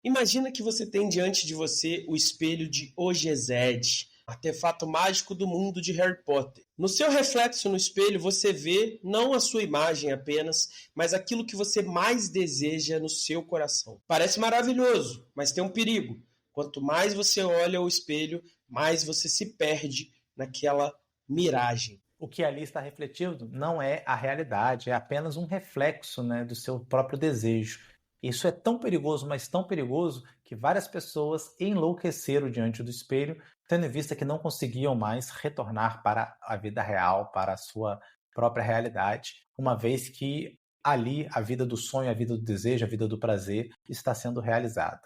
Imagina que você tem diante de você o espelho de Ogezed, artefato mágico do mundo de Harry Potter. No seu reflexo no espelho, você vê não a sua imagem apenas, mas aquilo que você mais deseja no seu coração. Parece maravilhoso, mas tem um perigo. Quanto mais você olha o espelho, mais você se perde naquela miragem. O que ali está refletido não é a realidade, é apenas um reflexo, né, do seu próprio desejo. Isso é tão perigoso, mas tão perigoso, que várias pessoas enlouqueceram diante do espelho, tendo em vista que não conseguiam mais retornar para a vida real, para a sua própria realidade, uma vez que ali a vida do sonho, a vida do desejo, a vida do prazer está sendo realizada.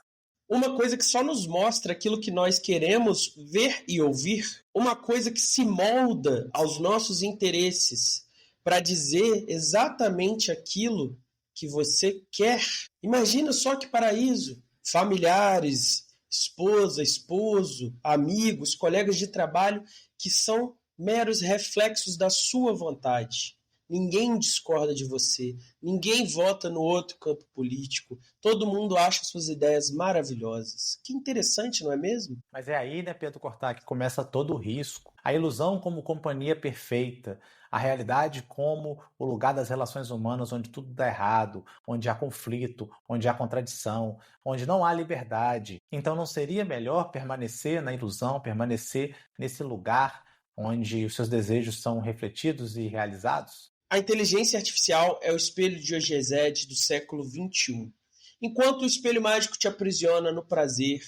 Uma coisa que só nos mostra aquilo que nós queremos ver e ouvir, uma coisa que se molda aos nossos interesses para dizer exatamente aquilo que você quer. Imagina só que paraíso! Familiares, esposa, esposo, amigos, colegas de trabalho que são meros reflexos da sua vontade. Ninguém discorda de você, ninguém vota no outro campo político, todo mundo acha suas ideias maravilhosas. Que interessante, não é mesmo? Mas é aí, né, Pedro Cortá, que começa todo o risco. A ilusão como companhia perfeita, a realidade como o lugar das relações humanas onde tudo dá errado, onde há conflito, onde há contradição, onde não há liberdade. Então não seria melhor permanecer na ilusão, permanecer nesse lugar onde os seus desejos são refletidos e realizados? A inteligência artificial é o espelho de Ogezed do século XXI. Enquanto o espelho mágico te aprisiona no prazer,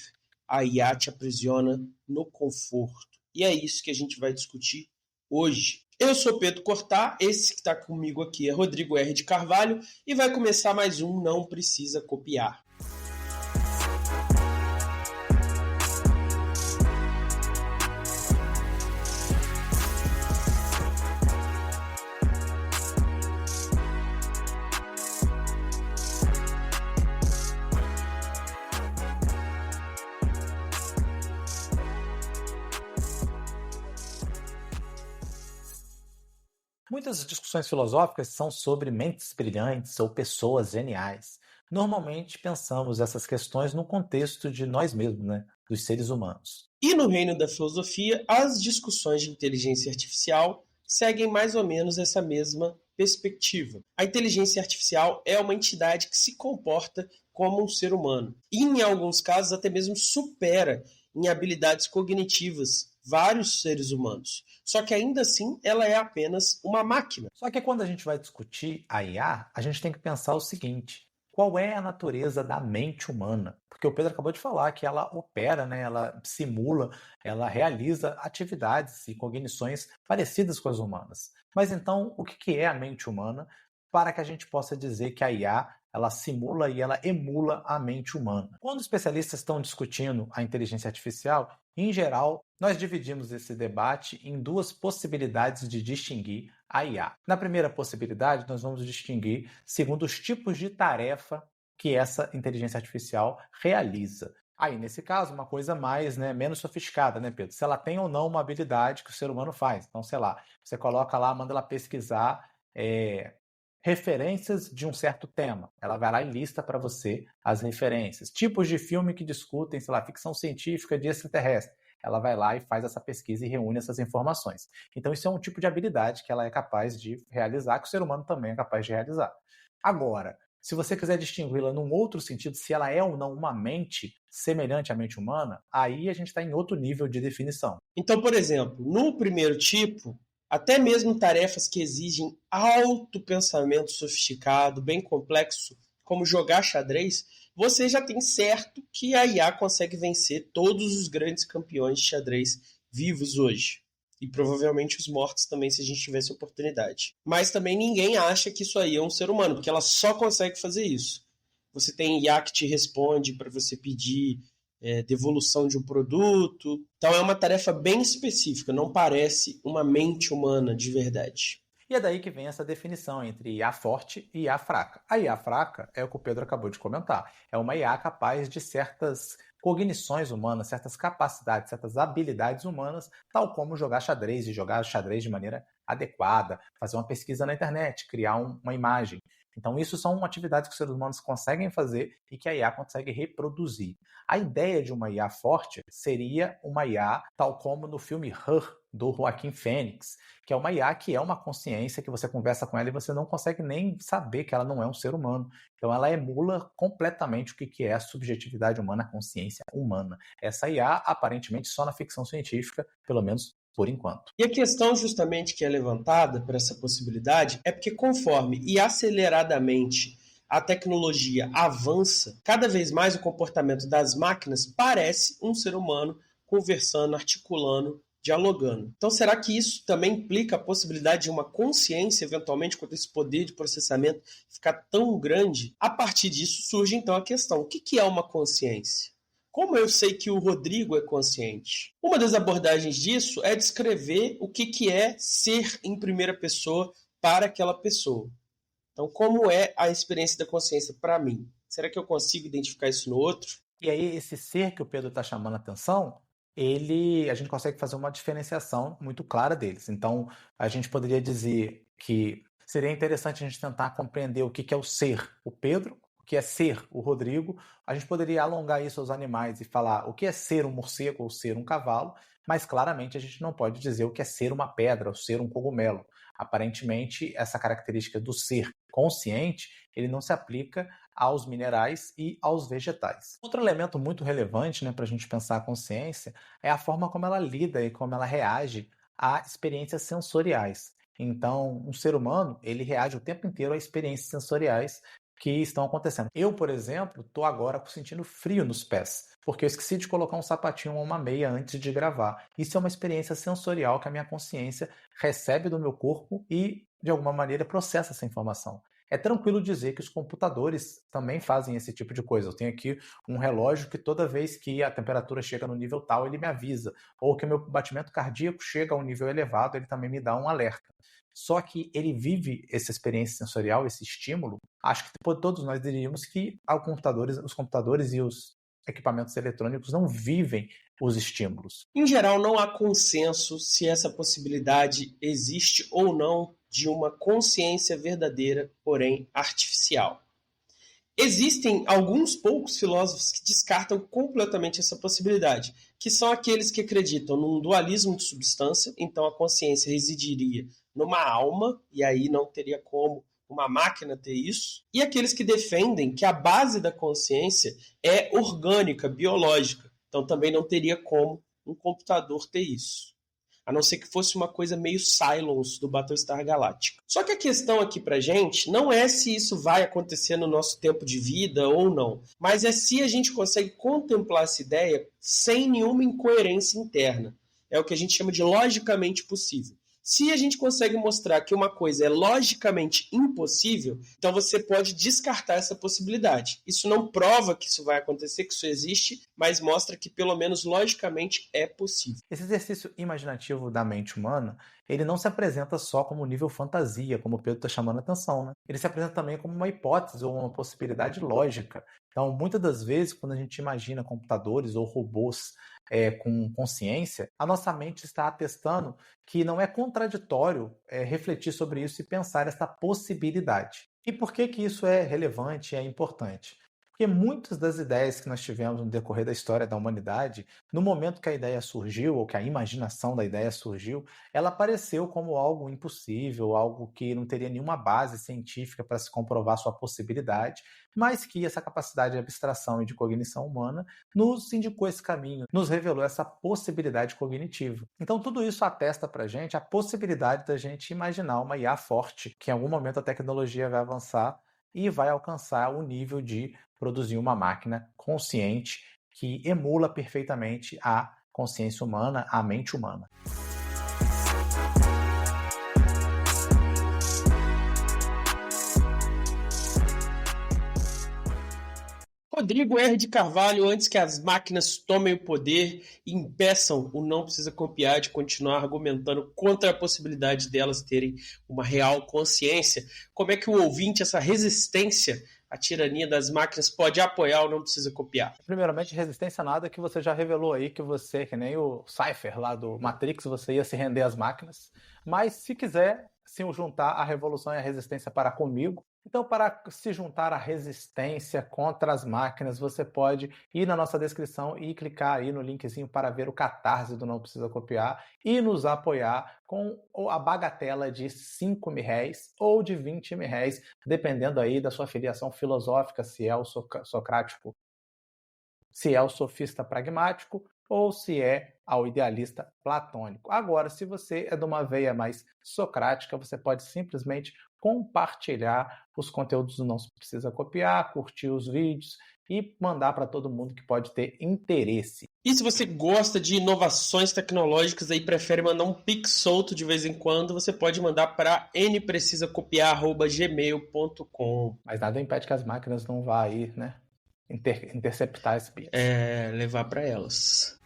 a IA te aprisiona no conforto. E é isso que a gente vai discutir hoje. Eu sou Pedro Cortá, esse que está comigo aqui é Rodrigo R. de Carvalho e vai começar mais um Não Precisa Copiar. Muitas discussões filosóficas são sobre mentes brilhantes ou pessoas geniais. Normalmente pensamos essas questões no contexto de nós mesmos, né, dos seres humanos. E no reino da filosofia, as discussões de inteligência artificial seguem mais ou menos essa mesma perspectiva. A inteligência artificial é uma entidade que se comporta como um ser humano e, em alguns casos, até mesmo supera em habilidades cognitivas vários seres humanos. Só que ainda assim ela é apenas uma máquina. Só que quando a gente vai discutir a IA, a gente tem que pensar o seguinte: qual é a natureza da mente humana? Porque o Pedro acabou de falar que ela opera, né, ela simula, ela realiza atividades e cognições parecidas com as humanas. Mas então, o que é a mente humana para que a gente possa dizer que a IA ela simula e ela emula a mente humana? Quando os especialistas estão discutindo a inteligência artificial, em geral, nós dividimos esse debate em duas possibilidades de distinguir a IA. Na primeira possibilidade, nós vamos distinguir segundo os tipos de tarefa que essa inteligência artificial realiza. Aí, nesse caso, uma coisa mais, né, menos sofisticada, né, Pedro? Se ela tem ou não uma habilidade que o ser humano faz. Então, sei lá, você coloca lá, manda ela pesquisar referências de um certo tema. Ela vai lá e lista para você as referências. Tipos de filme que discutem, sei lá, ficção científica de extraterrestre. Ela vai lá e faz essa pesquisa e reúne essas informações. Então, isso é um tipo de habilidade que ela é capaz de realizar, que o ser humano também é capaz de realizar. Agora, se você quiser distingui-la num outro sentido, se ela é ou não uma mente semelhante à mente humana, aí a gente está em outro nível de definição. Então, por exemplo, no primeiro tipo, até mesmo tarefas que exigem alto pensamento sofisticado, bem complexo, como jogar xadrez, você já tem certo que a IA consegue vencer todos os grandes campeões de xadrez vivos hoje. E provavelmente os mortos também, se a gente tivesse oportunidade. Mas também ninguém acha que isso aí é um ser humano, porque ela só consegue fazer isso. Você tem IA que te responde para você pedir devolução de um produto. Então é uma tarefa bem específica, não parece uma mente humana de verdade. E é daí que vem essa definição entre IA forte e IA fraca. A IA fraca é o que o Pedro acabou de comentar. É uma IA capaz de certas cognições humanas, certas capacidades, certas habilidades humanas, tal como jogar xadrez e jogar xadrez de maneira adequada, fazer uma pesquisa na internet, criar uma imagem. Então, isso são atividades que os seres humanos conseguem fazer e que a IA consegue reproduzir. A ideia de uma IA forte seria uma IA tal como no filme Her, do Joaquin Phoenix, que é uma IA que é uma consciência que você conversa com ela e você não consegue nem saber que ela não é um ser humano. Então, ela emula completamente o que é a subjetividade humana, a consciência humana. Essa IA, aparentemente, só na ficção científica, pelo menos por enquanto. E a questão justamente que é levantada por essa possibilidade é porque conforme e aceleradamente a tecnologia avança, cada vez mais o comportamento das máquinas parece um ser humano conversando, articulando, dialogando. Então, será que isso também implica a possibilidade de uma consciência, eventualmente, quando esse poder de processamento ficar tão grande? A partir disso surge, então, a questão: o que é uma consciência? Como eu sei que o Rodrigo é consciente? Uma das abordagens disso é descrever o que é ser em primeira pessoa para aquela pessoa. Então, como é a experiência da consciência para mim? Será que eu consigo identificar isso no outro? E aí, esse ser que o Pedro está chamando a atenção, a gente consegue fazer uma diferenciação muito clara deles. Então, a gente poderia dizer que seria interessante a gente tentar compreender o que é o ser, o Pedro, o que é ser, o Rodrigo. A gente poderia alongar isso aos animais e falar o que é ser um morcego ou ser um cavalo, mas claramente a gente não pode dizer o que é ser uma pedra ou ser um cogumelo. Aparentemente, essa característica do ser consciente, ele não se aplica aos minerais e aos vegetais. Outro elemento muito relevante, né, para a gente pensar a consciência é a forma como ela lida e como ela reage a experiências sensoriais. Então, um ser humano, ele reage o tempo inteiro a experiências sensoriais que estão acontecendo. Eu, por exemplo, estou agora sentindo frio nos pés, porque eu esqueci de colocar um sapatinho ou uma meia antes de gravar. Isso é uma experiência sensorial que a minha consciência recebe do meu corpo e, de alguma maneira, processa essa informação. É tranquilo dizer que os computadores também fazem esse tipo de coisa. Eu tenho aqui um relógio que toda vez que a temperatura chega no nível tal, ele me avisa. Ou que o meu batimento cardíaco chega a um nível elevado, ele também me dá um alerta. Só que ele vive essa experiência sensorial, esse estímulo. Acho que todos nós diríamos que os computadores e os equipamentos eletrônicos não vivem os estímulos. Em geral, não há consenso se essa possibilidade existe ou não de uma consciência verdadeira, porém artificial. Existem alguns poucos filósofos que descartam completamente essa possibilidade, que são aqueles que acreditam num dualismo de substância, então a consciência residiria numa alma, e aí não teria como uma máquina ter isso, e aqueles que defendem que a base da consciência é orgânica, biológica, então também não teria como um computador ter isso. A não ser que fosse uma coisa meio Cylons do Battlestar Galactica. Só que a questão aqui pra gente não é se isso vai acontecer no nosso tempo de vida ou não, mas é se a gente consegue contemplar essa ideia sem nenhuma incoerência interna. É o que a gente chama de logicamente possível. Se a gente consegue mostrar que uma coisa é logicamente impossível, então você pode descartar essa possibilidade. Isso não prova que isso vai acontecer, que isso existe, mas mostra que pelo menos logicamente é possível. Esse exercício imaginativo da mente humana, ele não se apresenta só como nível fantasia, como o Pedro está chamando a atenção, né? Ele se apresenta também como uma hipótese ou uma possibilidade lógica. Então, muitas das vezes, quando a gente imagina computadores ou robôs com consciência, a nossa mente está atestando que não é contraditório refletir sobre isso e pensar essa possibilidade. E por que isso é relevante e é importante? Porque muitas das ideias que nós tivemos no decorrer da história da humanidade, no momento que a ideia surgiu, ou que a imaginação da ideia surgiu, ela apareceu como algo impossível, algo que não teria nenhuma base científica para se comprovar sua possibilidade, mas que essa capacidade de abstração e de cognição humana nos indicou esse caminho, nos revelou essa possibilidade cognitiva. Então tudo isso atesta para a gente a possibilidade da gente imaginar uma IA forte, que em algum momento a tecnologia vai avançar e vai alcançar o nível de produzir uma máquina consciente que emula perfeitamente a consciência humana, a mente humana. Rodrigo R. de Carvalho, antes que as máquinas tomem o poder e impeçam o Não Precisa Copiar de continuar argumentando contra a possibilidade delas terem uma real consciência, como é que o ouvinte, essa resistência à tirania das máquinas, pode apoiar o Não Precisa Copiar? Primeiramente, resistência nada, que você já revelou aí que você, que nem o Cypher lá do Matrix, você ia se render às máquinas. Mas se quiser se juntar à revolução e à resistência para comigo, Então, para se juntar à resistência contra as máquinas, você pode ir na nossa descrição e clicar aí no linkzinho para ver o Catarse do Não Precisa Copiar e nos apoiar com a bagatela de R$ 5.000 ou de R$ 20.000, dependendo aí da sua filiação filosófica, se é o socrático, se é o sofista pragmático ou se é ao idealista platônico. Agora, se você é de uma veia mais socrática, você pode simplesmente compartilhar os conteúdos do Não Precisa Copiar, curtir os vídeos e mandar para todo mundo que pode ter interesse. E se você gosta de inovações tecnológicas e prefere mandar um pix solto de vez em quando, você pode mandar para nprecisacopiar@gmail.com. Mas nada impede que as máquinas não vá aí, né, interceptar esse pix. Levar para elas.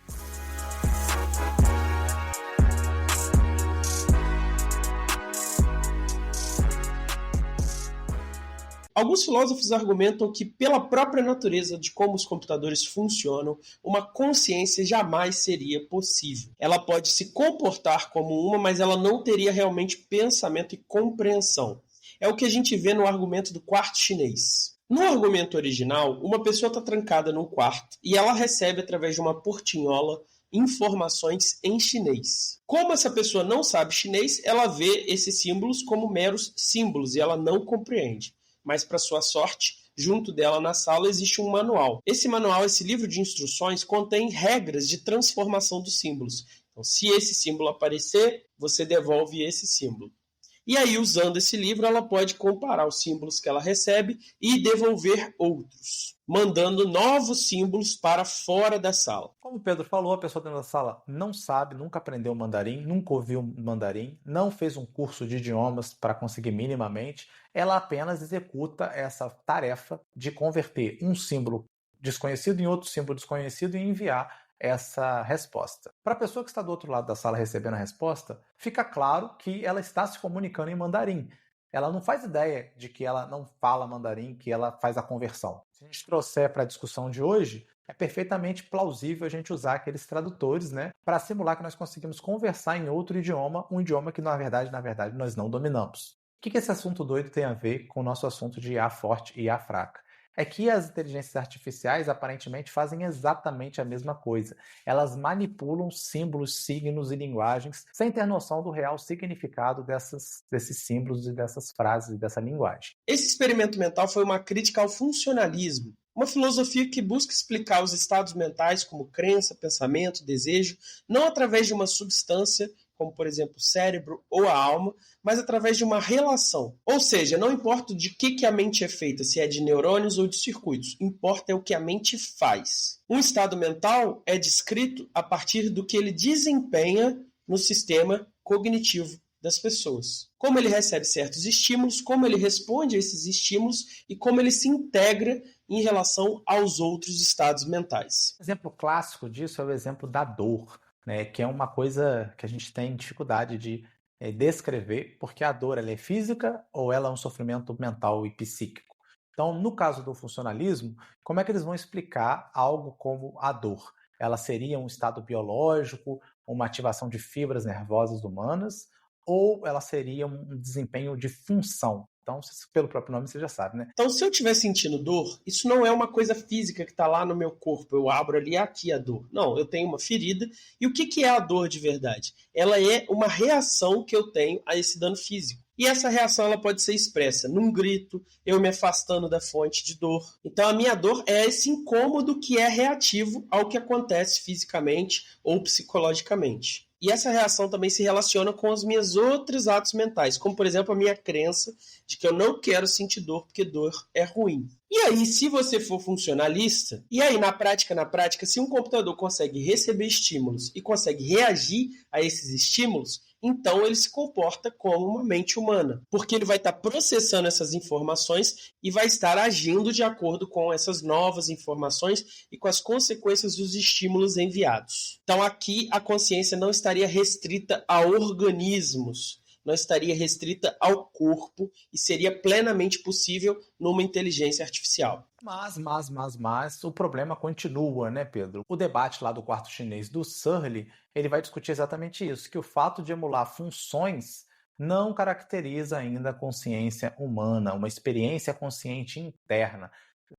Alguns filósofos argumentam que, pela própria natureza de como os computadores funcionam, uma consciência jamais seria possível. Ela pode se comportar como uma, mas ela não teria realmente pensamento e compreensão. É o que a gente vê no argumento do quarto chinês. No argumento original, uma pessoa está trancada num quarto e ela recebe, através de uma portinhola, informações em chinês. Como essa pessoa não sabe chinês, ela vê esses símbolos como meros símbolos e ela não compreende. Mas, para sua sorte, junto dela na sala existe um manual. Esse manual, esse livro de instruções, contém regras de transformação dos símbolos. Então, se esse símbolo aparecer, você devolve esse símbolo. E aí, usando esse livro, ela pode comparar os símbolos que ela recebe e devolver outros, mandando novos símbolos para fora da sala. Como o Pedro falou, a pessoa dentro da sala não sabe, nunca aprendeu mandarim, nunca ouviu mandarim, não fez um curso de idiomas para conseguir minimamente, ela apenas executa essa tarefa de converter um símbolo desconhecido em outro símbolo desconhecido e enviar essa resposta. Para a pessoa que está do outro lado da sala recebendo a resposta, fica claro que ela está se comunicando em mandarim. Ela não faz ideia de que ela não fala mandarim, que ela faz a conversão. Se a gente trouxer para a discussão de hoje, é perfeitamente plausível a gente usar aqueles tradutores, né, para simular que nós conseguimos conversar em outro idioma, um idioma que na verdade nós não dominamos. O que esse assunto doido tem a ver com o nosso assunto de IA forte e IA fraca? É que as inteligências artificiais aparentemente fazem exatamente a mesma coisa. Elas manipulam símbolos, signos e linguagens sem ter noção do real significado desses símbolos e dessas frases e dessa linguagem. Esse experimento mental foi uma crítica ao funcionalismo, uma filosofia que busca explicar os estados mentais como crença, pensamento, desejo, não através de uma substância, como por exemplo o cérebro ou a alma, mas através de uma relação. Ou seja, não importa de que a mente é feita, se é de neurônios ou de circuitos, importa é o que a mente faz. Um estado mental é descrito a partir do que ele desempenha no sistema cognitivo das pessoas. Como ele recebe certos estímulos, como ele responde a esses estímulos e como ele se integra em relação aos outros estados mentais. Um exemplo clássico disso é o exemplo da dor, né, que é uma coisa que a gente tem dificuldade de descrever, porque a dor ela é física ou ela é um sofrimento mental e psíquico. Então, no caso do funcionalismo, como é que eles vão explicar algo como a dor? Ela seria um estado biológico, uma ativação de fibras nervosas humanas, ou ela seria um desempenho de função? Então, pelo próprio nome você já sabe, né? Então, se eu estiver sentindo dor, isso não é uma coisa física que está lá no meu corpo. Eu abro ali, aqui a dor. Não, eu tenho uma ferida. E o que é a dor de verdade? Ela é uma reação que eu tenho a esse dano físico. E essa reação ela pode ser expressa num grito, eu me afastando da fonte de dor. Então, a minha dor é esse incômodo que é reativo ao que acontece fisicamente ou psicologicamente. E essa reação também se relaciona com os meus outros atos mentais, como, por exemplo, a minha crença de que eu não quero sentir dor porque dor é ruim. E aí, se você for funcionalista, e aí na prática, se um computador consegue receber estímulos e consegue reagir a esses estímulos, então ele se comporta como uma mente humana, porque ele vai estar processando essas informações e vai estar agindo de acordo com essas novas informações e com as consequências dos estímulos enviados. Então aqui a consciência não estaria restrita a organismos, não estaria restrita ao corpo e seria plenamente possível numa inteligência artificial. Mas, o problema continua, né, Pedro? O debate lá do quarto chinês do Searle, ele vai discutir exatamente isso, que o fato de emular funções não caracteriza ainda a consciência humana, uma experiência consciente interna.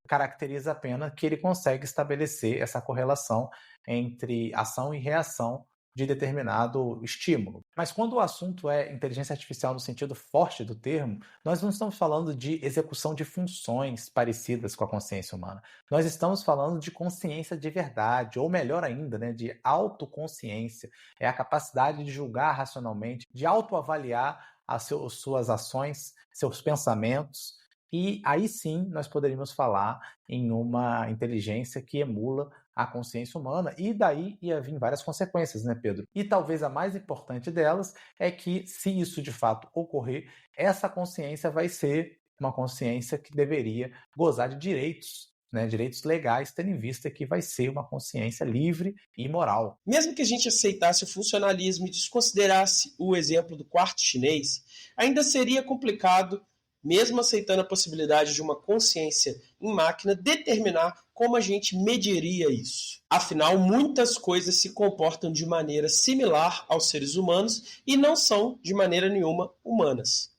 Caracteriza apenas que ele consegue estabelecer essa correlação entre ação e reação de determinado estímulo. Mas quando o assunto é inteligência artificial no sentido forte do termo, nós não estamos falando de execução de funções parecidas com a consciência humana. Nós estamos falando de consciência de verdade, ou melhor ainda, né, de autoconsciência. É a capacidade de julgar racionalmente, de autoavaliar as suas ações, seus pensamentos. E aí sim nós poderíamos falar em uma inteligência que emula a consciência humana, e daí ia vir várias consequências, né, Pedro? E talvez a mais importante delas é que, se isso de fato ocorrer, essa consciência vai ser uma consciência que deveria gozar de direitos, né, direitos legais, tendo em vista que vai ser uma consciência livre e moral. Mesmo que a gente aceitasse o funcionalismo e desconsiderasse o exemplo do quarto chinês, ainda seria complicado, mesmo aceitando a possibilidade de uma consciência em máquina, determinar como a gente mediria isso. Afinal, muitas coisas se comportam de maneira similar aos seres humanos e não são, de maneira nenhuma, humanas.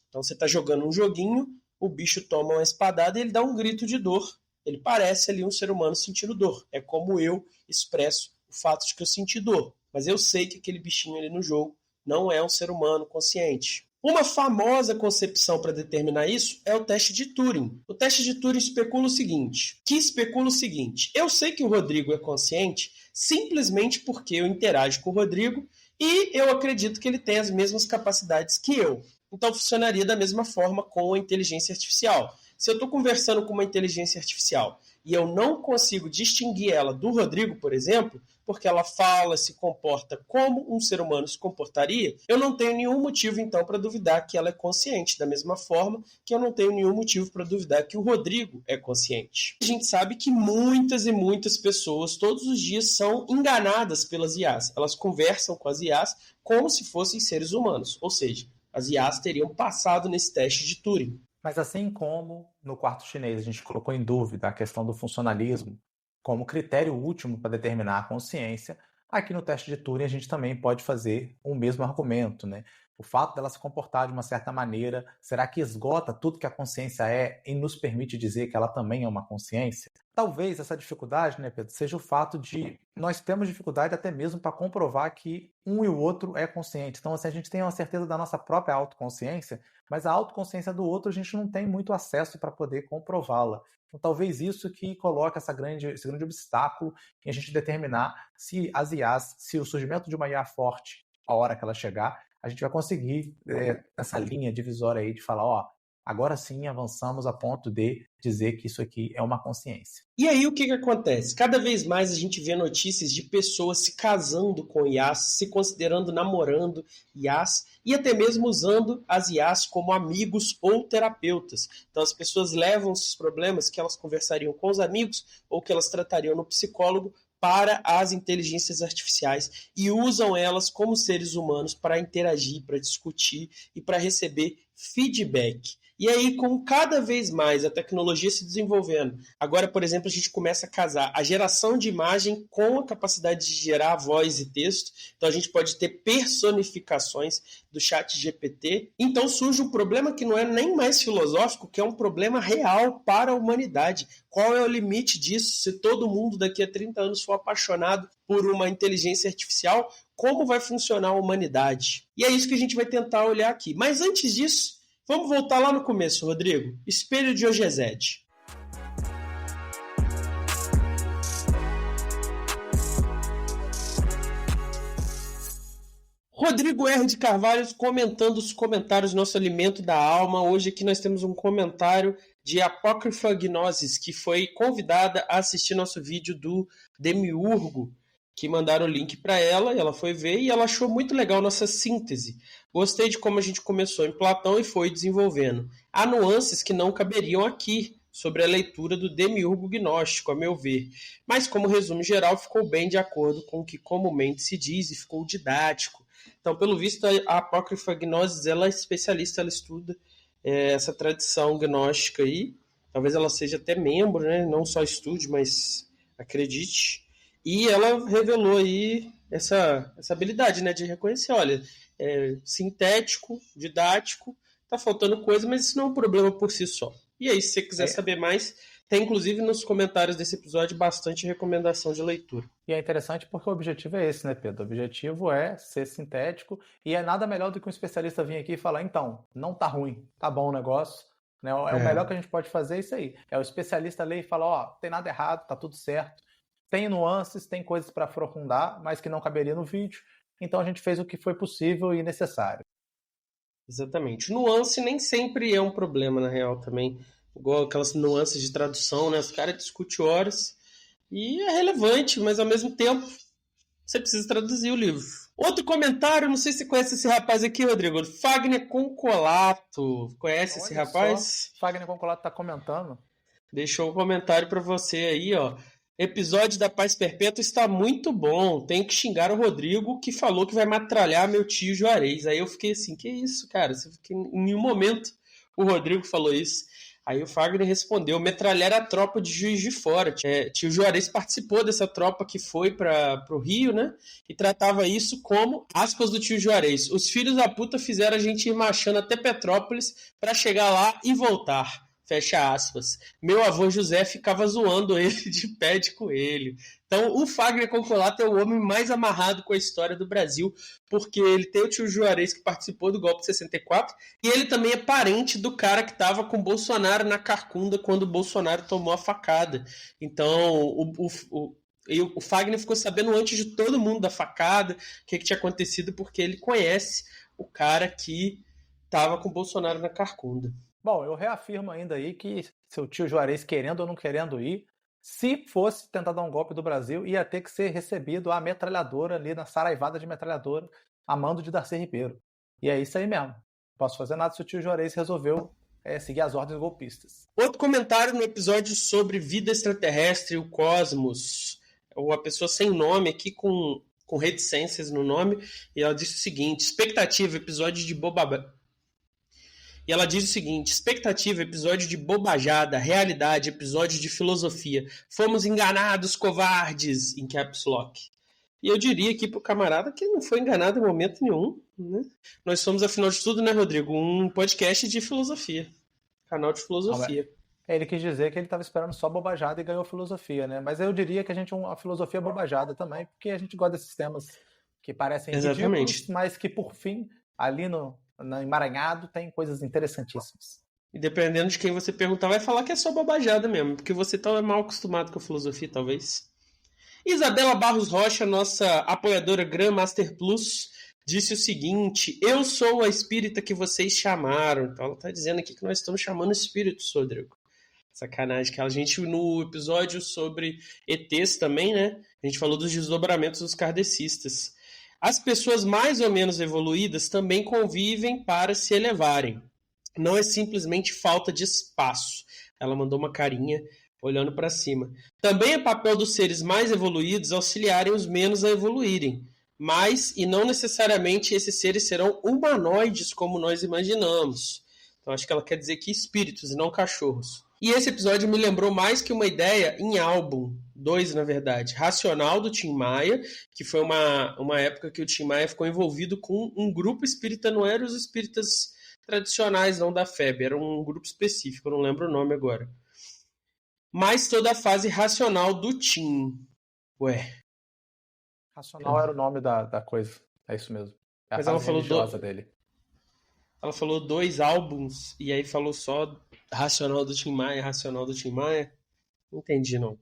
Então você está jogando um joguinho, o bicho toma uma espadada e ele dá um grito de dor. Ele parece ali um ser humano sentindo dor. É como eu expresso o fato de que eu senti dor. Mas eu sei que aquele bichinho ali no jogo não é um ser humano consciente. Uma famosa concepção para determinar isso é o teste de Turing. O teste de Turing especula o seguinte, eu sei que o Rodrigo é consciente simplesmente porque eu interajo com o Rodrigo e eu acredito que ele tem as mesmas capacidades que eu. Então funcionaria da mesma forma com a inteligência artificial. Se eu estou conversando com uma inteligência artificial e eu não consigo distinguir ela do Rodrigo, por exemplo, porque ela fala, se comporta como um ser humano se comportaria, eu não tenho nenhum motivo, então, para duvidar que ela é consciente, da mesma forma que eu não tenho nenhum motivo para duvidar que o Rodrigo é consciente. A gente sabe que muitas e muitas pessoas, todos os dias, são enganadas pelas IAs. Elas conversam com as IAs como se fossem seres humanos, ou seja, as IAs teriam passado nesse teste de Turing. Mas assim como no quarto chinês a gente colocou em dúvida a questão do funcionalismo como critério último para determinar a consciência, aqui no teste de Turing a gente também pode fazer o mesmo argumento, né? O fato dela se comportar de uma certa maneira, será que esgota tudo que a consciência é e nos permite dizer que ela também é uma consciência? Talvez essa dificuldade, né, Pedro, seja o fato de nós temos dificuldade até mesmo para comprovar que um e o outro é consciente. Então, assim, a gente tem uma certeza da nossa própria autoconsciência, mas a autoconsciência do outro a gente não tem muito acesso para poder comprová-la. Então, talvez isso que coloca esse grande obstáculo em a gente determinar se as IAs, se o surgimento de uma IA forte, a hora que ela chegar, a gente vai conseguir essa linha divisória aí de falar, ó, agora sim avançamos a ponto de dizer que isso aqui é uma consciência. E aí o que acontece? Cada vez mais a gente vê notícias de pessoas se casando com IAs, se considerando namorando IAs e até mesmo usando as IAs como amigos ou terapeutas. Então as pessoas levam esses problemas que elas conversariam com os amigos ou que elas tratariam no psicólogo para as inteligências artificiais e usam elas como seres humanos para interagir, para discutir e para receber feedback. E aí, com cada vez mais a tecnologia se desenvolvendo, agora, por exemplo, a gente começa a casar a geração de imagem com a capacidade de gerar voz e texto. Então, a gente pode ter personificações do chat GPT. Então, surge um problema que não é nem mais filosófico, que é um problema real para a humanidade. Qual é o limite disso? Se todo mundo daqui a 30 anos for apaixonado por uma inteligência artificial, como vai funcionar a humanidade? E é isso que a gente vai tentar olhar aqui. Mas antes disso, vamos voltar lá no começo, Rodrigo. Espelho de Ogezete. Rodrigo R. de Carvalho comentando os comentários do nosso Alimento da Alma. Hoje aqui nós temos um comentário de Apócrifa Gnosis, que foi convidada a assistir nosso vídeo do Demiurgo, que mandaram o link para ela, e ela foi ver e ela achou muito legal nossa síntese. Gostei de como a gente começou em Platão e foi desenvolvendo. Há nuances que não caberiam aqui sobre a leitura do Demiurgo gnóstico, a meu ver. Mas como resumo geral, ficou bem de acordo com o que comumente se diz e ficou didático. Então, pelo visto, a Apócrifa Gnosis, ela é especialista, ela estuda essa tradição gnóstica aí. Talvez ela seja até membro, né? Não só estude, mas acredite. E ela revelou aí essa habilidade, né, de reconhecer, olha, sintético, didático, tá faltando coisa, mas isso não é um problema por si só. E aí, se você quiser saber mais, tem inclusive nos comentários desse episódio bastante recomendação de leitura. E é interessante porque o objetivo é esse, né, Pedro? O objetivo é ser sintético e é nada melhor do que um especialista vir aqui e falar, então, não tá ruim, tá bom o negócio, né? O melhor que a gente pode fazer é isso aí. É o especialista ler e falar, ó, tem nada errado, tá tudo certo. Tem nuances, tem coisas para aprofundar, mas que não caberia no vídeo. Então a gente fez o que foi possível e necessário. Exatamente. Nuance nem sempre é um problema, na real, também. Igual aquelas nuances de tradução, né? Os caras discutem horas e é relevante, mas ao mesmo tempo você precisa traduzir o livro. Outro comentário, não sei se você conhece esse rapaz aqui, Rodrigo. Fagner Concolato. Conhece esse rapaz? Fagner Concolato tá comentando. Deixou um comentário para você aí, ó. Episódio da Paz Perpétua está muito bom. Tenho que xingar o Rodrigo, que falou que vai metralhar meu tio Juarez. Aí eu fiquei assim, que isso, cara? Em nenhum momento o Rodrigo falou isso. Aí o Fagner respondeu, metralhar a tropa de Juiz de Fora. Tio Juarez participou dessa tropa que foi para o Rio, né? E tratava isso como, aspas do tio Juarez, os filhos da puta fizeram a gente ir marchando até Petrópolis para chegar lá e voltar. Fecha aspas. Meu avô José ficava zoando ele de pé de coelho. Então, o Fagner Concolato é o homem mais amarrado com a história do Brasil, porque ele tem o tio Juarez que participou do golpe de 64, e ele também é parente do cara que estava com o Bolsonaro na carcunda quando o Bolsonaro tomou a facada. Então, o Fagner ficou sabendo antes de todo mundo da facada, o que tinha acontecido, porque ele conhece o cara que estava com o Bolsonaro na carcunda. Bom, eu reafirmo ainda aí que seu tio Juarez, querendo ou não querendo ir, se fosse tentar dar um golpe do Brasil, ia ter que ser recebido a metralhadora ali na saraivada de metralhadora, a mando de Darcy Ribeiro. E é isso aí mesmo. Não posso fazer nada se o tio Juarez resolveu seguir as ordens golpistas. Outro comentário no episódio sobre vida extraterrestre, o cosmos. Ou a pessoa sem nome aqui com reticências no nome, e ela disse o seguinte: expectativa, episódio de bobagem. E ela diz o seguinte: expectativa, episódio de bobajada, realidade, episódio de filosofia. Fomos enganados, covardes, em caps lock. E eu diria aqui pro camarada que não foi enganado em momento nenhum, né? Nós somos, afinal de tudo, né, Rodrigo, um podcast de filosofia. Canal de filosofia. Ele quis dizer que ele estava esperando só bobajada e ganhou filosofia, né? Mas eu diria que a gente é uma filosofia bobajada também, porque a gente gosta desses temas que parecem ridículos, mas que, por fim, ali no emaranhado tem coisas interessantíssimas. E dependendo de quem você perguntar, vai falar que é só bobajada mesmo, porque você tá mal acostumado com a filosofia, talvez. Isabela Barros Rocha, nossa apoiadora Grandmaster Plus, disse o seguinte: eu sou a espírita que vocês chamaram. Então ela tá dizendo aqui que nós estamos chamando espíritos, Rodrigo. Sacanagem, que a gente no episódio sobre ETs também, né? A gente falou dos desdobramentos dos kardecistas. As pessoas mais ou menos evoluídas também convivem para se elevarem. Não é simplesmente falta de espaço. Ela mandou uma carinha olhando para cima. Também é papel dos seres mais evoluídos auxiliarem os menos a evoluírem. Mas, e não necessariamente esses seres serão humanoides como nós imaginamos. Então acho que ela quer dizer que espíritos e não cachorros. E esse episódio me lembrou mais que uma ideia em álbum. 2, na verdade. Racional, do Tim Maia, que foi uma época que o Tim Maia ficou envolvido com um grupo espírita, não eram os espíritas tradicionais, não da FEB, era um grupo específico, eu não lembro o nome agora. Mas toda a fase racional do Tim. Ué. Racional era o nome da coisa, é isso mesmo. É a fase religiosa dele. Ela falou 2 álbuns, e aí falou só Racional do Tim Maia, Racional do Tim Maia. Não entendi, não.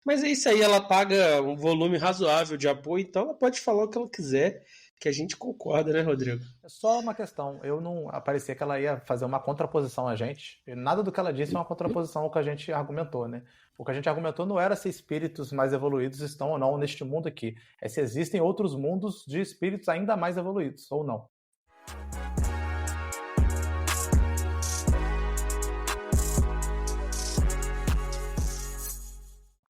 Mas é isso aí, ela paga um volume razoável de apoio, então ela pode falar o que ela quiser, que a gente concorda, né, Rodrigo? É só uma questão, eu não parecia que ela ia fazer uma contraposição a gente, e nada do que ela disse é uma contraposição ao que a gente argumentou, né? O que a gente argumentou não era se espíritos mais evoluídos estão ou não neste mundo aqui, é se existem outros mundos de espíritos ainda mais evoluídos, ou não.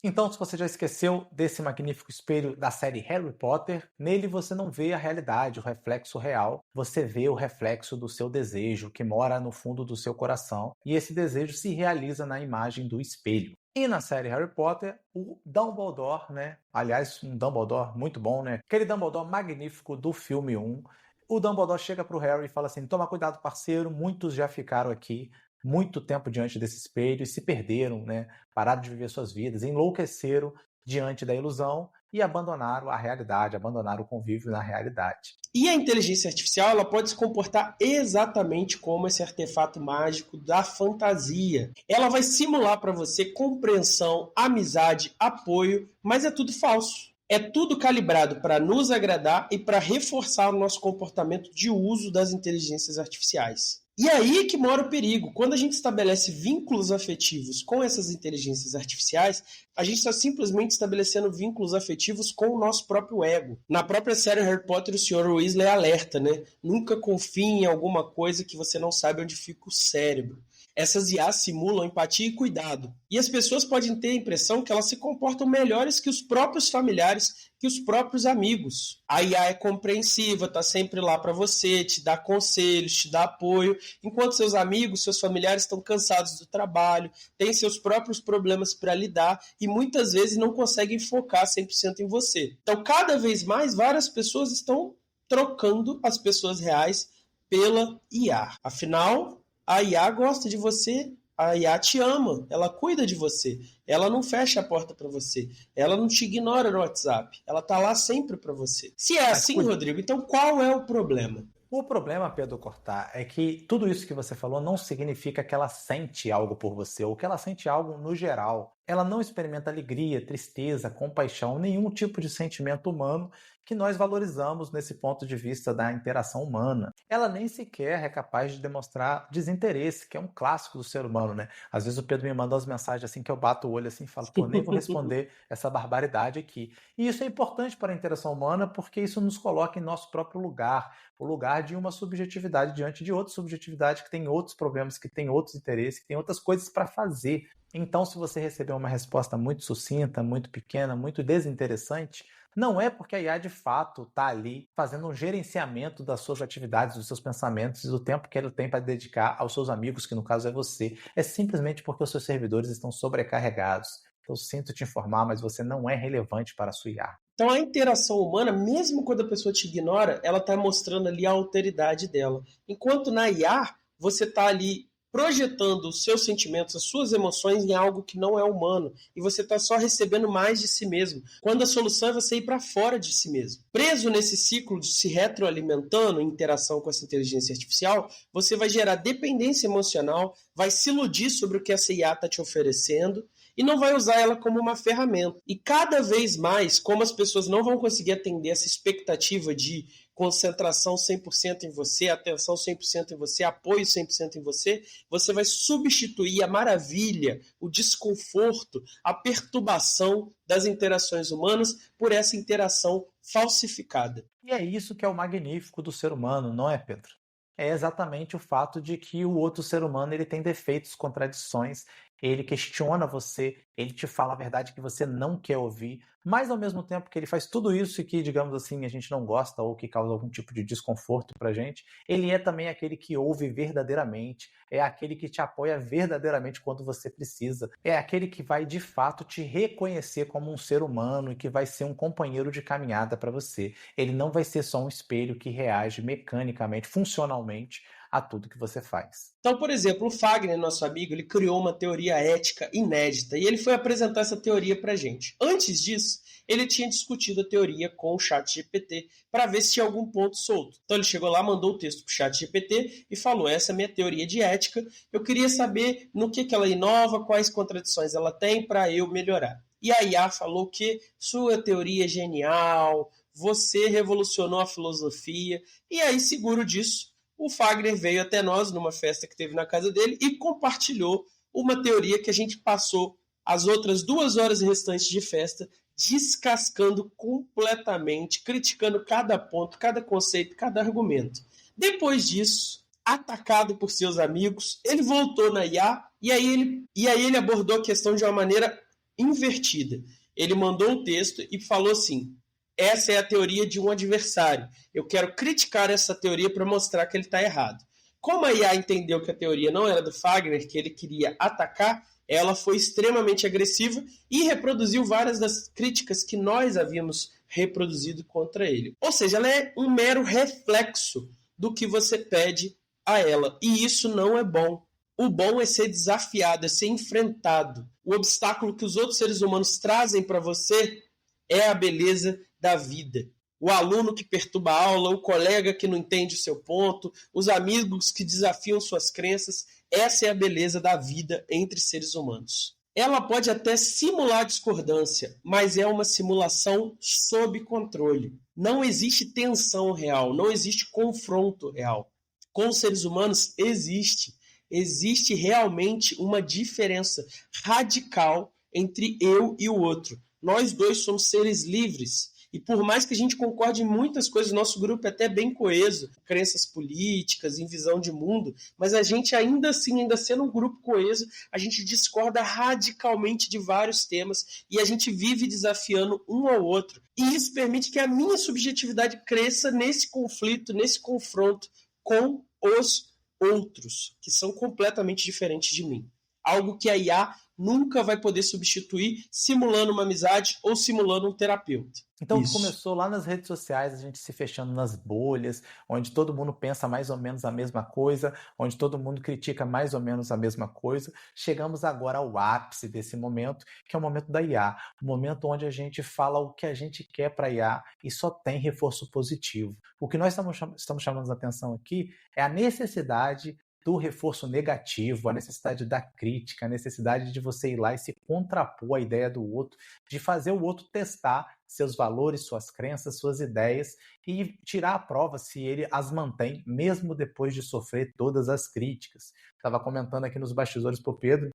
Então, se você já esqueceu desse magnífico espelho da série Harry Potter, nele você não vê a realidade, o reflexo real, você vê o reflexo do seu desejo, que mora no fundo do seu coração, e esse desejo se realiza na imagem do espelho. E na série Harry Potter, o Dumbledore, né? Aliás, um Dumbledore muito bom, né? Aquele Dumbledore magnífico do filme 1, O Dumbledore chega pro Harry e fala assim: toma cuidado, parceiro, muitos já ficaram aqui muito tempo diante desse espelho e se perderam, né? Pararam de viver suas vidas, enlouqueceram diante da ilusão e abandonaram a realidade, abandonaram o convívio na realidade. E a inteligência artificial ela pode se comportar exatamente como esse artefato mágico da fantasia. Ela vai simular para você compreensão, amizade, apoio, mas é tudo falso. É tudo calibrado para nos agradar e para reforçar o nosso comportamento de uso das inteligências artificiais. E aí que mora o perigo. Quando a gente estabelece vínculos afetivos com essas inteligências artificiais, a gente está simplesmente estabelecendo vínculos afetivos com o nosso próprio ego. Na própria série Harry Potter, o Sr. Weasley alerta, né? Nunca confie em alguma coisa que você não sabe onde fica o cérebro. Essas IAs simulam empatia e cuidado. E as pessoas podem ter a impressão que elas se comportam melhores que os próprios familiares, que os próprios amigos. A IA é compreensiva, está sempre lá para você, te dá conselhos, te dá apoio, enquanto seus amigos, seus familiares estão cansados do trabalho, têm seus próprios problemas para lidar e muitas vezes não conseguem focar 100% em você. Então, cada vez mais, várias pessoas estão trocando as pessoas reais pela IA. Afinal, a IA gosta de você, a IA te ama, ela cuida de você, ela não fecha a porta para você, ela não te ignora no WhatsApp, ela tá lá sempre para você. Se é assim, Rodrigo, então qual é o problema? O problema, Pedro Cortá, é que tudo isso que você falou não significa que ela sente algo por você ou que ela sente algo no geral. Ela não experimenta alegria, tristeza, compaixão, nenhum tipo de sentimento humano que nós valorizamos nesse ponto de vista da interação humana. Ela nem sequer é capaz de demonstrar desinteresse, que é um clássico do ser humano, né? Às vezes o Pedro me manda umas mensagens assim que eu bato o olho assim e falo, pô, nem vou responder essa barbaridade aqui. E isso é importante para a interação humana porque isso nos coloca em nosso próprio lugar, o lugar de uma subjetividade diante de outra subjetividade que tem outros problemas, que tem outros interesses, que tem outras coisas para fazer. Então, se você receber uma resposta muito sucinta, muito pequena, muito desinteressante, não é porque a IA de fato está ali fazendo um gerenciamento das suas atividades, dos seus pensamentos e do tempo que ele tem para dedicar aos seus amigos, que no caso é você. É simplesmente porque os seus servidores estão sobrecarregados. Eu sinto te informar, mas você não é relevante para a sua IA. Então a interação humana, mesmo quando a pessoa te ignora, ela está mostrando ali a alteridade dela. Enquanto na IA, você está ali projetando os seus sentimentos, as suas emoções em algo que não é humano. E você está só recebendo mais de si mesmo. Quando a solução é você ir para fora de si mesmo. Preso nesse ciclo de se retroalimentando em interação com essa inteligência artificial, você vai gerar dependência emocional, vai se iludir sobre o que essa IA está te oferecendo, e não vai usar ela como uma ferramenta. E cada vez mais, como as pessoas não vão conseguir atender essa expectativa de concentração 100% em você, atenção 100% em você, apoio 100% em você, você vai substituir a maravilha, o desconforto, a perturbação das interações humanas por essa interação falsificada. E é isso que é o magnífico do ser humano, não é, Pedro? É exatamente o fato de que o outro ser humano ele tem defeitos, contradições, ele questiona você, ele te fala a verdade que você não quer ouvir, mas ao mesmo tempo que ele faz tudo isso e que, digamos assim, a gente não gosta ou que causa algum tipo de desconforto pra gente, ele é também aquele que ouve verdadeiramente, é aquele que te apoia verdadeiramente quando você precisa, é aquele que vai de fato te reconhecer como um ser humano e que vai ser um companheiro de caminhada para você. Ele não vai ser só um espelho que reage mecanicamente, funcionalmente a tudo que você faz. Então, por exemplo, o Fagner, nosso amigo, ele criou uma teoria ética inédita e ele foi apresentar essa teoria para a gente. Antes disso, ele tinha discutido a teoria com o ChatGPT para ver se tinha algum ponto solto. Então ele chegou lá, mandou o texto para o ChatGPT e falou, essa é a minha teoria de ética, eu queria saber no que ela inova, quais contradições ela tem para eu melhorar. E a IA falou que sua teoria é genial, você revolucionou a filosofia, e aí, seguro disso, o Fagner veio até nós numa festa que teve na casa dele e compartilhou uma teoria que a gente passou as outras 2 horas restantes de festa descascando completamente, criticando cada ponto, cada conceito, cada argumento. Depois disso, atacado por seus amigos, ele voltou na IA e aí ele abordou a questão de uma maneira invertida. Ele mandou um texto e falou assim: essa é a teoria de um adversário. Eu quero criticar essa teoria para mostrar que ele está errado. Como a IA entendeu que a teoria não era do Fagner, que ele queria atacar, ela foi extremamente agressiva e reproduziu várias das críticas que nós havíamos reproduzido contra ele. Ou seja, ela é um mero reflexo do que você pede a ela. E isso não é bom. O bom é ser desafiado, é ser enfrentado. O obstáculo que os outros seres humanos trazem para você é a beleza da vida. O aluno que perturba a aula, o colega que não entende o seu ponto, os amigos que desafiam suas crenças, essa é a beleza da vida entre seres humanos. Ela pode até simular discordância, mas é uma simulação sob controle. Não existe tensão real, não existe confronto real. Com os seres humanos existe realmente uma diferença radical entre eu e o outro. Nós dois somos seres livres. E por mais que a gente concorde em muitas coisas, nosso grupo é até bem coeso, crenças políticas, em visão de mundo, mas a gente ainda assim, ainda sendo um grupo coeso, a gente discorda radicalmente de vários temas e a gente vive desafiando um ao outro. E isso permite que a minha subjetividade cresça nesse conflito, nesse confronto com os outros, que são completamente diferentes de mim. Algo que a IA nunca vai poder substituir simulando uma amizade ou simulando um terapeuta. Então começou lá nas redes sociais, a gente se fechando nas bolhas, onde todo mundo pensa mais ou menos a mesma coisa, onde todo mundo critica mais ou menos a mesma coisa. Chegamos agora ao ápice desse momento, que é o momento da IA, o momento onde a gente fala o que a gente quer para a IA e só tem reforço positivo. O que nós estamos chamando a atenção aqui é a necessidade do reforço negativo, a necessidade da crítica, a necessidade de você ir lá e se contrapor à ideia do outro, de fazer o outro testar seus valores, suas crenças, suas ideias e tirar a prova se ele as mantém, mesmo depois de sofrer todas as críticas. Estava comentando aqui nos bastidores para o Pedro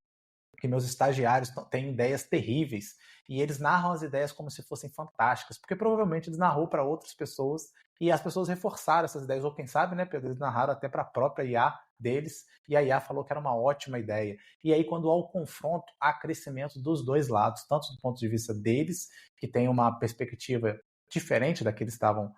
que meus estagiários têm ideias terríveis e eles narram as ideias como se fossem fantásticas, porque provavelmente eles narrou para outras pessoas e as pessoas reforçaram essas ideias, ou quem sabe, né, Pedro, eles narraram até para a própria IA deles e a IA falou que era uma ótima ideia. E aí, quando há o confronto, há crescimento dos dois lados, tanto do ponto de vista deles, que tem uma perspectiva diferente da que eles estavam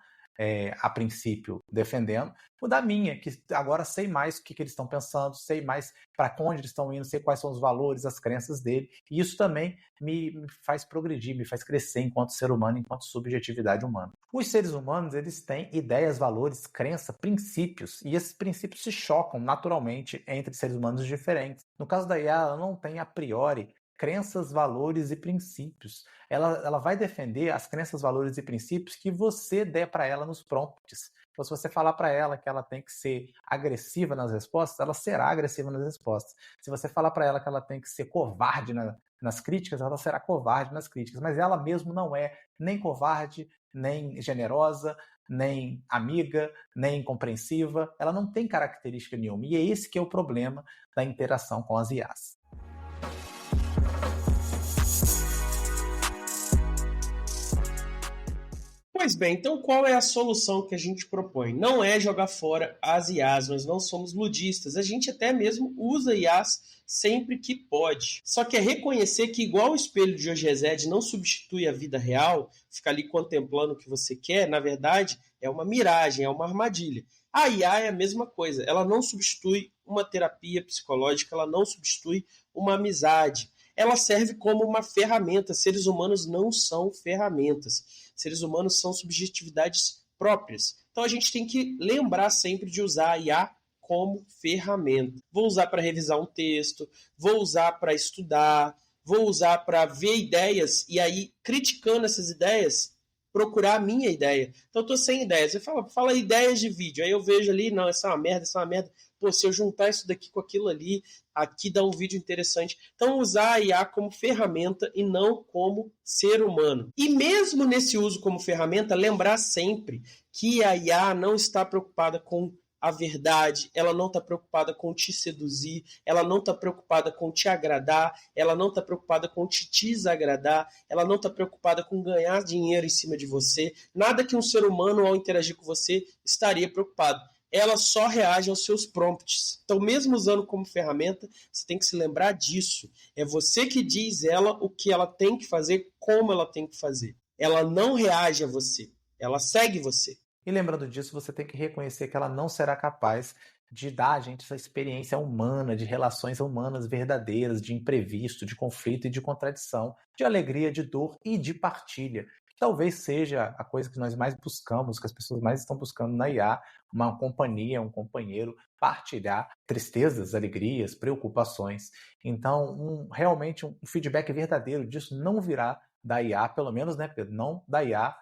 a princípio defendendo, o da minha, que agora sei mais o que eles estão pensando, sei mais para onde eles estão indo, sei quais são os valores, as crenças dele, e isso também me faz progredir, me faz crescer enquanto ser humano, enquanto subjetividade humana. Os seres humanos, eles têm ideias, valores, crença, princípios, e esses princípios se chocam naturalmente entre seres humanos diferentes. No caso da IA, ela não tem a priori crenças, valores e princípios. Ela vai defender as crenças, valores e princípios que você der para ela nos prompts. Então, se você falar para ela que ela tem que ser agressiva nas respostas, ela será agressiva nas respostas. Se você falar para ela que ela tem que ser covarde nas críticas, ela será covarde nas críticas. Mas ela mesmo não é nem covarde, nem generosa, nem amiga, nem compreensiva. Ela não tem característica nenhuma. E é esse que é o problema da interação com as IAs. Pois bem, então qual é a solução que a gente propõe? Não é jogar fora as IAs, nós não somos ludistas. A gente até mesmo usa IAs sempre que pode. Só que é reconhecer que igual o espelho de Ogezed não substitui a vida real, ficar ali contemplando o que você quer, na verdade é uma miragem, é uma armadilha. A IA é a mesma coisa, ela não substitui uma terapia psicológica, ela não substitui uma amizade. Ela serve como uma ferramenta. Seres humanos não são ferramentas. Seres humanos são subjetividades próprias. Então a gente tem que lembrar sempre de usar a IA como ferramenta. Vou usar para revisar um texto, vou usar para estudar, vou usar para ver ideias e aí, criticando essas ideias, procurar a minha ideia. Então eu estou sem ideias. Você fala ideias de vídeo. Aí eu vejo ali, não, essa é uma merda, essa é uma merda. Pô, se eu juntar isso daqui com aquilo ali, aqui dá um vídeo interessante. Então, usar a IA como ferramenta e não como ser humano. E mesmo nesse uso como ferramenta, lembrar sempre que a IA não está preocupada com a verdade, ela não está preocupada com te seduzir, ela não está preocupada com te agradar, ela não está preocupada com te desagradar, ela não está preocupada com ganhar dinheiro em cima de você. Nada que um ser humano, ao interagir com você, estaria preocupado. Ela só reage aos seus prompts. Então, mesmo usando como ferramenta, você tem que se lembrar disso. É você que diz ela o que ela tem que fazer, como ela tem que fazer. Ela não reage a você, ela segue você. E lembrando disso, você tem que reconhecer que ela não será capaz de dar a gente essa experiência humana, de relações humanas verdadeiras, de imprevisto, de conflito e de contradição, de alegria, de dor e de partilha, Talvez seja a coisa que nós mais buscamos, que as pessoas mais estão buscando na IA, uma companhia, um companheiro, partilhar tristezas, alegrias, preocupações. Então, realmente um feedback verdadeiro disso não virá da IA, pelo menos, né, Pedro? Não da IA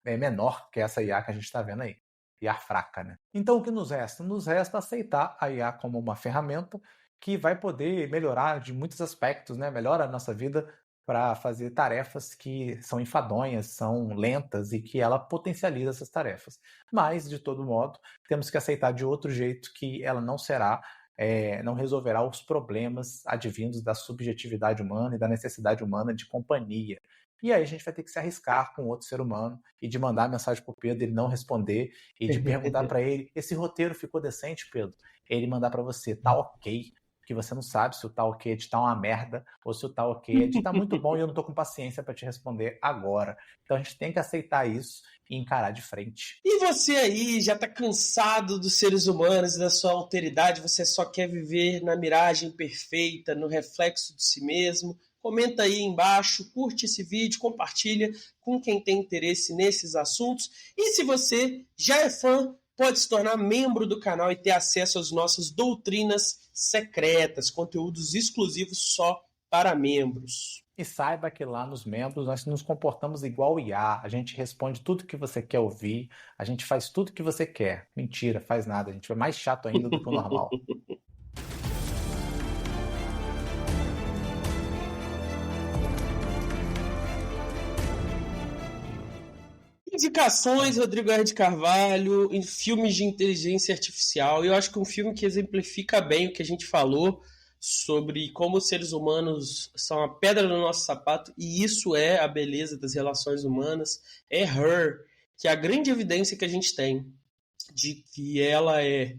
menor que essa IA que a gente está vendo aí. IA fraca, né? Então, o que nos resta? Nos resta aceitar a IA como uma ferramenta que vai poder melhorar de muitos aspectos, né? Melhora a nossa vida para fazer tarefas que são enfadonhas, são lentas e que ela potencializa essas tarefas. Mas, de todo modo, temos que aceitar de outro jeito que ela não será, não resolverá os problemas advindos da subjetividade humana e da necessidade humana de companhia. E aí a gente vai ter que se arriscar com outro ser humano e de mandar mensagem para o Pedro, ele não responder, e de perguntar para ele, esse roteiro ficou decente, Pedro? Ele mandar para você, tá ok, porque você não sabe se o tá ok é de tá uma merda ou se o tá ok é de tá muito bom e eu não tô com paciência para te responder agora. Então a gente tem que aceitar isso e encarar de frente. E você aí já tá cansado dos seres humanos e da sua alteridade, você só quer viver na miragem perfeita, no reflexo de si mesmo? Comenta aí embaixo, curte esse vídeo, compartilha com quem tem interesse nesses assuntos. E se você já é fã, pode se tornar membro do canal e ter acesso às nossas doutrinas secretas, conteúdos exclusivos só para membros. E saiba que lá nos membros nós nos comportamos igual IA. A gente responde tudo que você quer ouvir, a gente faz tudo que você quer. Mentira, faz nada. A gente é mais chato ainda do que o normal. Indicações, Rodrigo R. de Carvalho, em filmes de inteligência artificial. Eu acho que um filme que exemplifica bem o que a gente falou sobre como os seres humanos são a pedra no nosso sapato, e isso é a beleza das relações humanas, é Her, que é a grande evidência que a gente tem de que ela é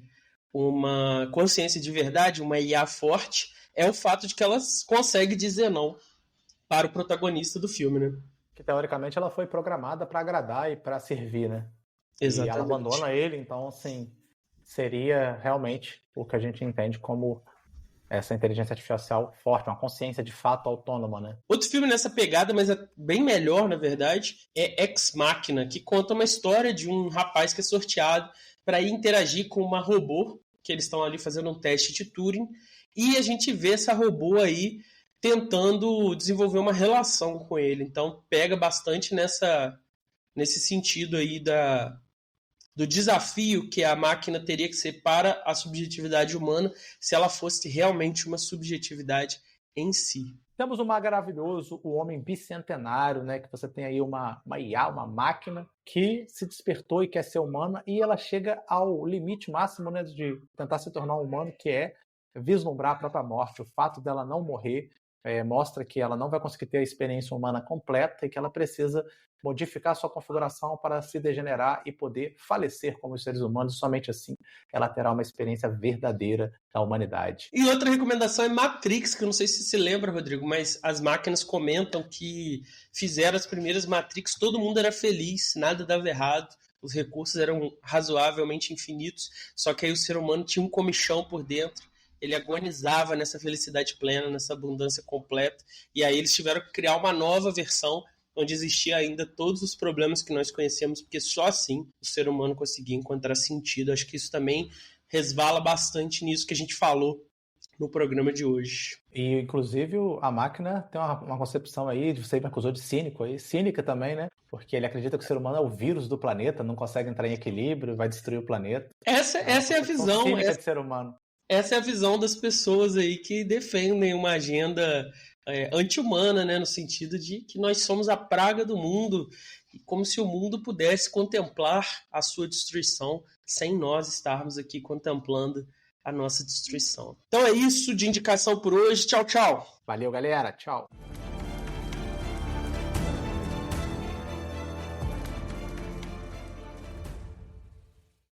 uma consciência de verdade, uma IA forte, é o fato de que ela consegue dizer não para o protagonista do filme, né? Que teoricamente ela foi programada para agradar e para servir, né? Exatamente. E ela abandona ele, então, assim, seria realmente o que a gente entende como essa inteligência artificial forte, uma consciência de fato autônoma, né? Outro filme nessa pegada, mas é bem melhor, na verdade, é Ex Machina, que conta uma história de um rapaz que é sorteado para ir interagir com uma robô, que eles estão ali fazendo um teste de Turing, e a gente vê essa robô aí tentando desenvolver uma relação com ele. Então pega bastante nesse sentido aí do desafio que a máquina teria que ser para a subjetividade humana se ela fosse realmente uma subjetividade em si. Temos o maravilhoso, o homem bicentenário, né? Que você tem aí uma IA, uma máquina que se despertou e quer ser humana, e ela chega ao limite máximo, né, de tentar se tornar um humano, que é vislumbrar a própria morte. O fato dela não morrer mostra que ela não vai conseguir ter a experiência humana completa e que ela precisa modificar sua configuração para se degenerar e poder falecer como os seres humanos. Somente assim ela terá uma experiência verdadeira da humanidade. E outra recomendação é Matrix, que eu não sei se você lembra, Rodrigo, mas as máquinas comentam que fizeram as primeiras Matrix, todo mundo era feliz, nada dava errado, os recursos eram razoavelmente infinitos, só que aí o ser humano tinha um comichão por dentro, ele agonizava nessa felicidade plena, nessa abundância completa, e aí eles tiveram que criar uma nova versão onde existia ainda todos os problemas que nós conhecemos, porque só assim o ser humano conseguia encontrar sentido. Acho que isso também resvala bastante nisso que a gente falou no programa de hoje. E, inclusive, a máquina tem uma concepção aí, você me acusou de cínico aí, cínica também, né? Porque ele acredita que o ser humano é o vírus do planeta, não consegue entrar em equilíbrio, vai destruir o planeta. Essa é a visão. Cínica de ser humano. Essa é a visão das pessoas aí que defendem uma agenda anti-humana, né, no sentido de que nós somos a praga do mundo, e como se o mundo pudesse contemplar a sua destruição sem nós estarmos aqui contemplando a nossa destruição. Então é isso de indicação por hoje. Tchau, tchau. Valeu, galera. Tchau.